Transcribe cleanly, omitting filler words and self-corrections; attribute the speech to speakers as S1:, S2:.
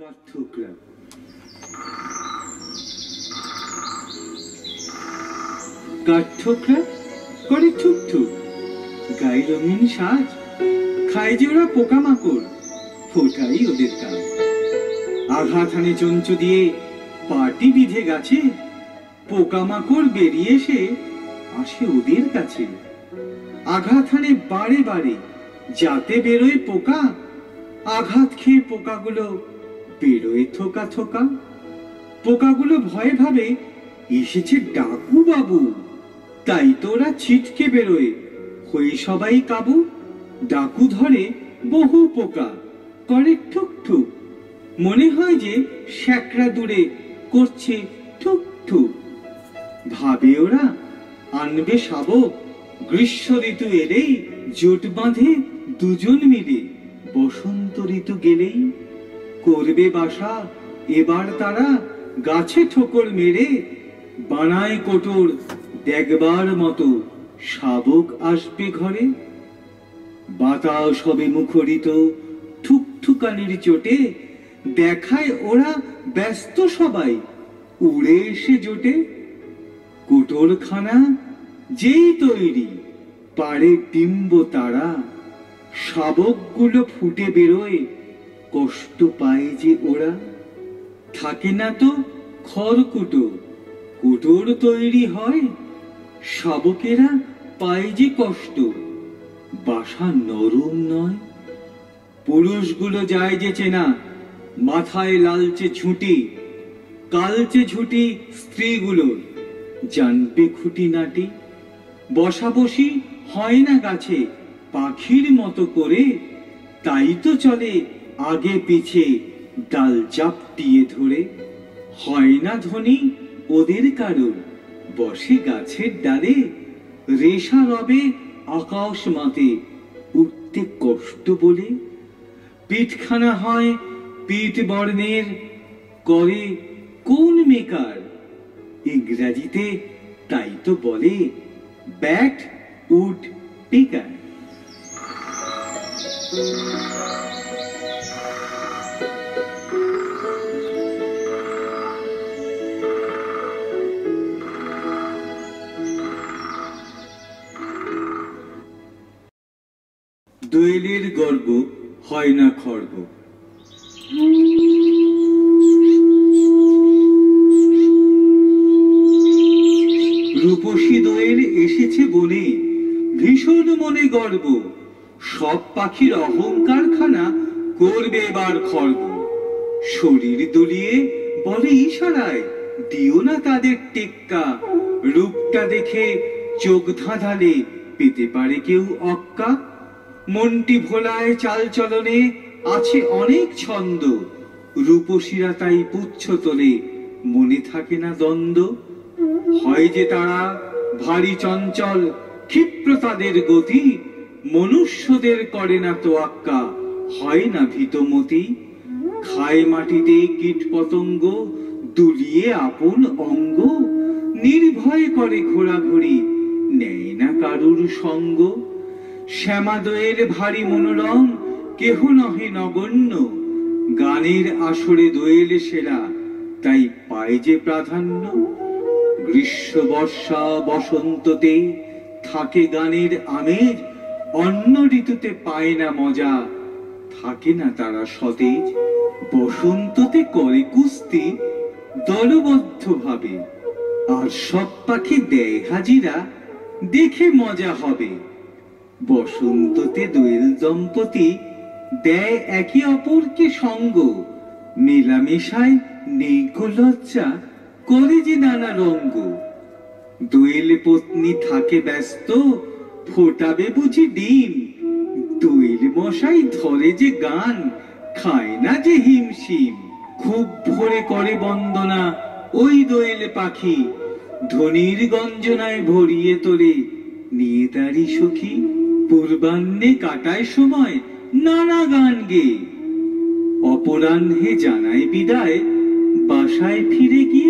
S1: কাঠঠোকরা কাঠঠোকরা করে ঠুকঠুক, গায়ে রঙিন সাজ, খায় যে ওরা পোকামাকড়, ওটাই ওদের কাজ। আঘাত হানে চঞ্চ দিয়ে পাটি বিধে গাছে, পোকামাকড় বেরিয়ে এসে আসে ওদের কাছে। আঘাত হানে বারে বারে, যাতে বেরোয় পোকা, আঘাত খেয়ে পোকাগুলো বেরোয় থোকা থোকা। পোকাগুলো ভয়ে ভাবে এসেছে ডাকু বাবু, তাই তো ওরা ছিটকে বেরোয়, হয়ে সবাই কাবু। ডাকু ধরে বহু পোকা, করে ঠুক ঠুক, মনে হয় যে শ্যাকরা দূরে করছে ঠুক ঠুক। ভাবে ওরা আনবে শাবক, গ্রীষ্ম ঋতু এলেই জোট বাঁধে দুজন মিলে, বসন্ত ঋতু গেলেই করবে বাসা এবার তারা গাছে ঠোকর মেরে। বানায় কোটর দেখবার মতো শাবক আসবে ঘরে। বাতাস হবে মুখরিত ঠুকঠুকানির চোটে, দেখায় ওরা ব্যস্ত সবাই উড়ে এসে জোটে। কোটরখানা যেই তৈরি পারে ডিম্ব তারা, শাবকগুলো ফুটে বেরোয়, কষ্ট পায় যে ওরা। থাকে না তো খড়কুটো, কুটোর তৈরি হয়, শাবকেরা পায় যে কষ্ট, বাসা নরম নয়। পুরুষগুলো যায় যে চেনা, মাথায় লালচে ঝুঁটি, কালচে ঝুঁটি স্ত্রীগুলোর, জানবে খুঁটিনাটি। বসাবসি হয় না গাছে পাখির মতো করে, তাই তো চলে আগে পিছে ডাল চাপটিয়ে ধরে। হয় না ধনী ওদের কারোর, বসে গাছের ডালে, রেশা রবে আকাশ মাতে উঠতে কষ্ট বলে। পিঠখানা হয় পিঠ বর্ণের, করে কোন মেকার, ইংরাজিতে তাই তো বলে ব্যাট উড পিকার। দোয়েলের গর্ব হয় না খর্ব। রূপসী দোয়েল এসেছে বলে ভীষণ মনে গর্ব, সব পাখির অহংকারখানা করবে এবার খর্ব। শরীর দুলিয়ে বলে ইশারায়, দিও না তাদের টেক্কা, রূপটা দেখে চোখ ধাঁধালে পেতে পারে কেউ অক্কা। মনটি ভোলায় চাল চলনে আছে অনেক ছন্দ, রূপসীরা তাই পুচ্ছ তোলে, মনে থাকে না দ্বন্দ্ব। হয় যে তারা ভারী চঞ্চল, ক্ষিপ্র তাদের গতি, মনুষ্যদের করে না তোয়াক্কা, হয় না ভীতমতি। খায় মাটিতে কীট পতঙ্গ, দুলিয়ে আপন অঙ্গ, নির্ভয় করে ঘোরাঘুরি, নেয় না কারুর সঙ্গ। শ্যামা দোয়েল ভারী মনোরম, কেহ নহে নগণ্য, গানের আসরে দোয়েল সেরা, তাই পায় যে প্রাধান্য। গ্রীষ্ম বর্ষা বসন্ততে থাকে গানের আমেজ, অন্য ঋতুতে পায় না মজা, থাকে না তারা সতেজ। বসন্ততে করে কুস্তি দলবদ্ধ ভাবে, আর সব পাখি দেয় হাজিরা, দেখে মজা হবে। বসন্ততে দোয়েল দম্পতি দেয় একে অপরকে সঙ্গ, মেলামেশায় নেই কো লজ্জা, করে যে নানা রঙ্গ। দোয়েল পত্নী থাকে ব্যস্ত, ফোটাবে বুঝি ডিম, দোয়েল মশাই ধরে যে গান, খায় না যে হিমশিম। খুব ভোরে করে বন্দনা ওই দোয়েল পাখি, ধনির গঞ্জনায় ভরিয়ে তোলে নিয়ে তারি সখী। পূর্বাহ্নে কাটায় সময় নানা গান গেয়ে, অপরাহ্নে জানায় বিদায়, বাসায় ফিরে গিয়ে